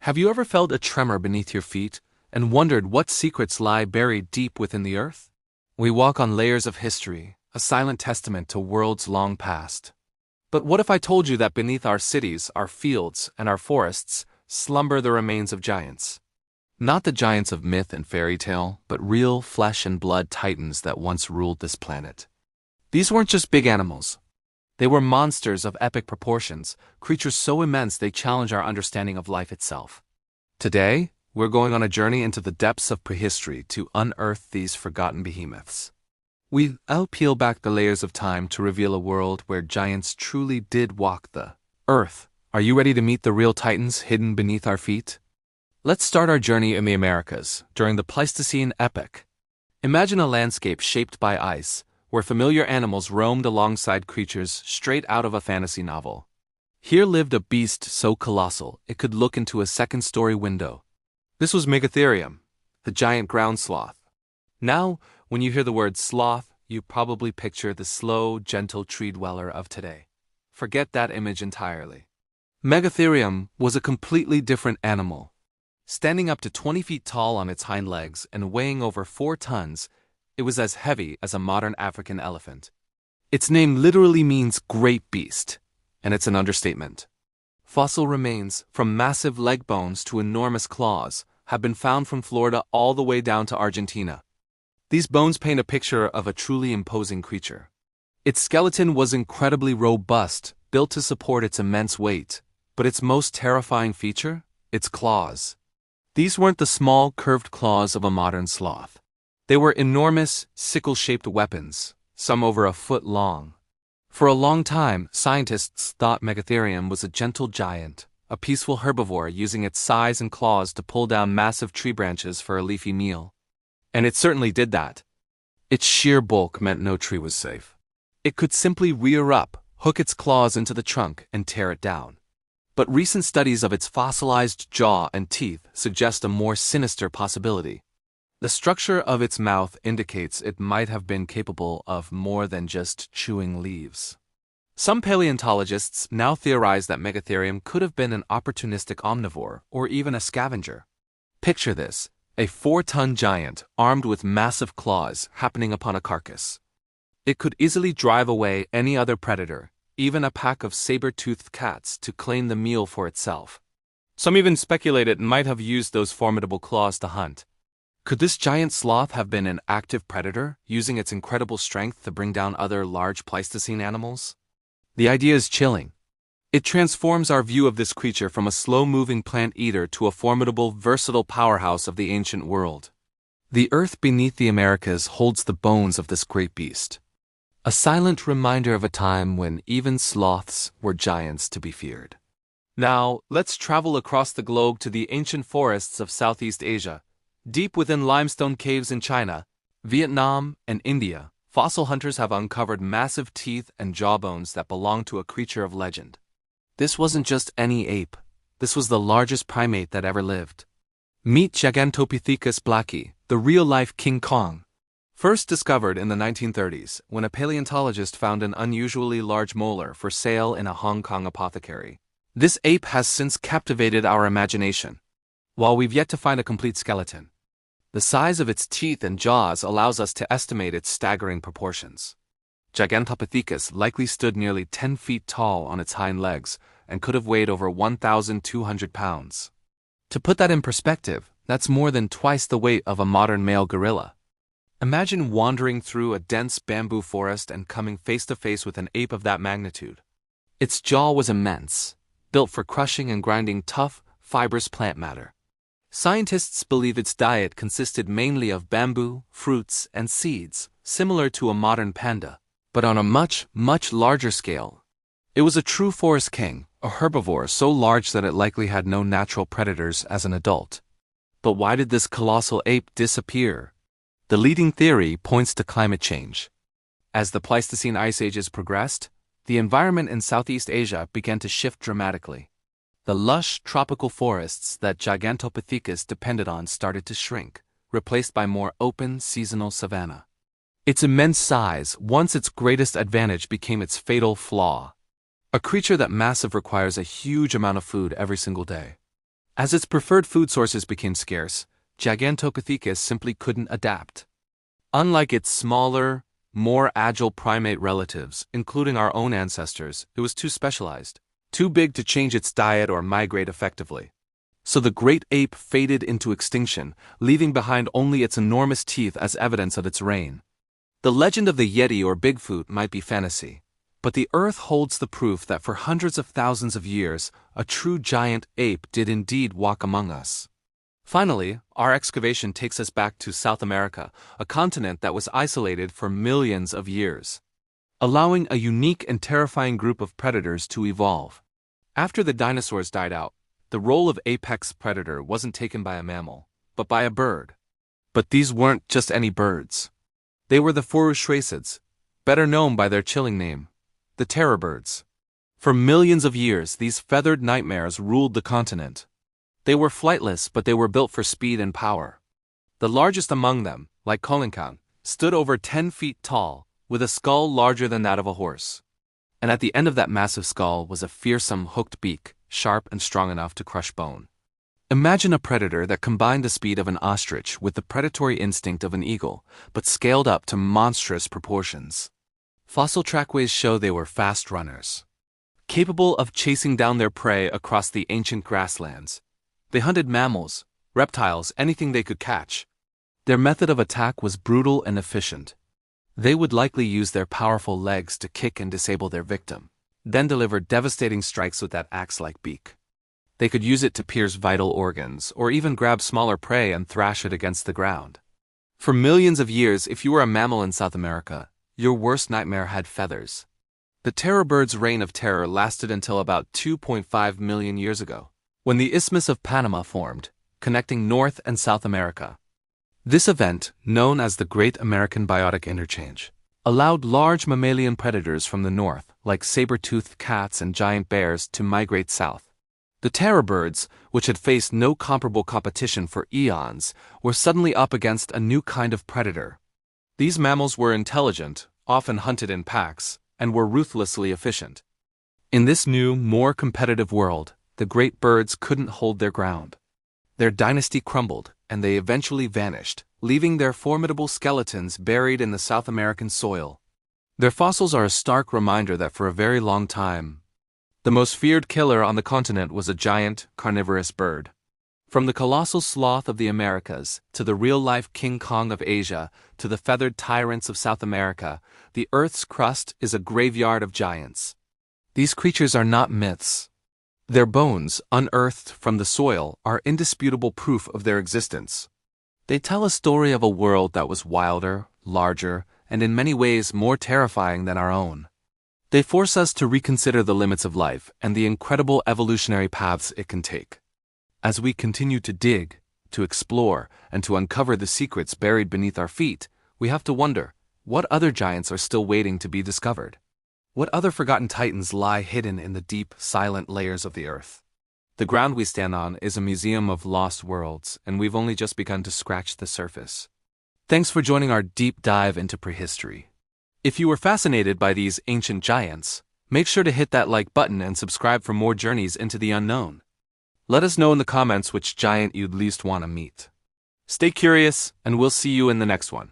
Have you ever felt a tremor beneath your feet and wondered what secrets lie buried deep within the earth? We walk on layers of history, a silent testament to worlds long past. But what if I told you that beneath our cities, our fields, and our forests slumber the remains of giants? Not the giants of myth and fairy tale, but real flesh and blood titans that once ruled this planet. These weren't just big animals. They were monsters of epic proportions, creatures so immense they challenge our understanding of life itself. Today, we're going on a journey into the depths of prehistory to unearth these forgotten behemoths. I'll peel back the layers of time to reveal a world where giants truly did walk the earth. Are you ready to meet the real titans hidden beneath our feet? Let's start our journey in the Americas, during the Pleistocene epoch. Imagine a landscape shaped by ice, where familiar animals roamed alongside creatures straight out of a fantasy novel. Here lived a beast so colossal it could look into a second-story window. This was Megatherium, the giant ground sloth. Now, when you hear the word sloth, you probably picture the slow, gentle tree dweller of today. Forget that image entirely. Megatherium was a completely different animal. Standing up to 20 feet tall on its hind legs and weighing over 4 tons, it was as heavy as a modern African elephant. Its name literally means great beast, and it's an understatement. Fossil remains, from massive leg bones to enormous claws, have been found from Florida all the way down to Argentina. These bones paint a picture of a truly imposing creature. Its skeleton was incredibly robust, built to support its immense weight, but its most terrifying feature? Its claws. These weren't the small, curved claws of a modern sloth. They were enormous, sickle-shaped weapons, some over a foot long. For a long time, scientists thought Megatherium was a gentle giant, a peaceful herbivore using its size and claws to pull down massive tree branches for a leafy meal. And it certainly did that. Its sheer bulk meant no tree was safe. It could simply rear up, hook its claws into the trunk, and tear it down. But recent studies of its fossilized jaw and teeth suggest a more sinister possibility. The structure of its mouth indicates it might have been capable of more than just chewing leaves. Some paleontologists now theorize that Megatherium could have been an opportunistic omnivore or even a scavenger. Picture this, a 4-ton giant armed with massive claws happening upon a carcass. It could easily drive away any other predator, even a pack of saber-toothed cats, to claim the meal for itself. Some even speculate it might have used those formidable claws to hunt. Could this giant sloth have been an active predator, using its incredible strength to bring down other large Pleistocene animals? The idea is chilling. It transforms our view of this creature from a slow-moving plant-eater to a formidable, versatile powerhouse of the ancient world. The earth beneath the Americas holds the bones of this great beast. A silent reminder of a time when even sloths were giants to be feared. Now, let's travel across the globe to the ancient forests of Southeast Asia. Deep within limestone caves in China, Vietnam, and India, fossil hunters have uncovered massive teeth and jawbones that belong to a creature of legend. This wasn't just any ape. This was the largest primate that ever lived. Meet Gigantopithecus blacki, the real-life King Kong. First discovered in the 1930s, when a paleontologist found an unusually large molar for sale in a Hong Kong apothecary. This ape has since captivated our imagination. While we've yet to find a complete skeleton, the size of its teeth and jaws allows us to estimate its staggering proportions. Gigantopithecus likely stood nearly 10 feet tall on its hind legs and could have weighed over 1,200 pounds. To put that in perspective, that's more than twice the weight of a modern male gorilla. Imagine wandering through a dense bamboo forest and coming face to face with an ape of that magnitude. Its jaw was immense, built for crushing and grinding tough, fibrous plant matter. Scientists believe its diet consisted mainly of bamboo, fruits, and seeds, similar to a modern panda, but on a much, much larger scale. It was a true forest king, a herbivore so large that it likely had no natural predators as an adult. But why did this colossal ape disappear? The leading theory points to climate change. As the Pleistocene ice ages progressed, the environment in Southeast Asia began to shift dramatically. The lush, tropical forests that Gigantopithecus depended on started to shrink, replaced by more open, seasonal savanna. Its immense size, once its greatest advantage, became its fatal flaw. A creature that massive requires a huge amount of food every single day. As its preferred food sources became scarce, Gigantopithecus simply couldn't adapt. Unlike its smaller, more agile primate relatives, including our own ancestors, it was too specialized, too big to change its diet or migrate effectively. So the great ape faded into extinction, leaving behind only its enormous teeth as evidence of its reign. The legend of the Yeti or Bigfoot might be fantasy, but the Earth holds the proof that for hundreds of thousands of years, a true giant ape did indeed walk among us. Finally, our excavation takes us back to South America, a continent that was isolated for millions of years, allowing a unique and terrifying group of predators to evolve. After the dinosaurs died out, the role of apex predator wasn't taken by a mammal, but by a bird. But these weren't just any birds. They were the Forushrasids, better known by their chilling name, the terror birds. For millions of years, these feathered nightmares ruled the continent. They were flightless, but they were built for speed and power. The largest among them, like Kolinkan, stood over 10 feet tall, with a skull larger than that of a horse. And at the end of that massive skull was a fearsome hooked beak, sharp and strong enough to crush bone. Imagine a predator that combined the speed of an ostrich with the predatory instinct of an eagle, but scaled up to monstrous proportions. Fossil trackways show they were fast runners, capable of chasing down their prey across the ancient grasslands. They hunted mammals, reptiles, anything they could catch. Their method of attack was brutal and efficient. They would likely use their powerful legs to kick and disable their victim, then deliver devastating strikes with that axe-like beak. They could use it to pierce vital organs, or even grab smaller prey and thrash it against the ground. For millions of years, if you were a mammal in South America, your worst nightmare had feathers. The terror bird's reign of terror lasted until about 2.5 million years ago, when the Isthmus of Panama formed, connecting North and South America. This event, known as the Great American Biotic Interchange, allowed large mammalian predators from the north, like saber-toothed cats and giant bears, to migrate south. The terror birds, which had faced no comparable competition for eons, were suddenly up against a new kind of predator. These mammals were intelligent, often hunted in packs, and were ruthlessly efficient. In this new, more competitive world, the great birds couldn't hold their ground. Their dynasty crumbled, and they eventually vanished, leaving their formidable skeletons buried in the South American soil. Their fossils are a stark reminder that for a very long time, the most feared killer on the continent was a giant, carnivorous bird. From the colossal sloth of the Americas, to the real-life King Kong of Asia, to the feathered tyrants of South America, the Earth's crust is a graveyard of giants. These creatures are not myths. Their bones, unearthed from the soil, are indisputable proof of their existence. They tell a story of a world that was wilder, larger, and in many ways more terrifying than our own. They force us to reconsider the limits of life and the incredible evolutionary paths it can take. As we continue to dig, to explore, and to uncover the secrets buried beneath our feet, we have to wonder, what other giants are still waiting to be discovered? What other forgotten titans lie hidden in the deep, silent layers of the earth? The ground we stand on is a museum of lost worlds, and we've only just begun to scratch the surface. Thanks for joining our deep dive into prehistory. If you were fascinated by these ancient giants, make sure to hit that like button and subscribe for more journeys into the unknown. Let us know in the comments which giant you'd least want to meet. Stay curious, and we'll see you in the next one.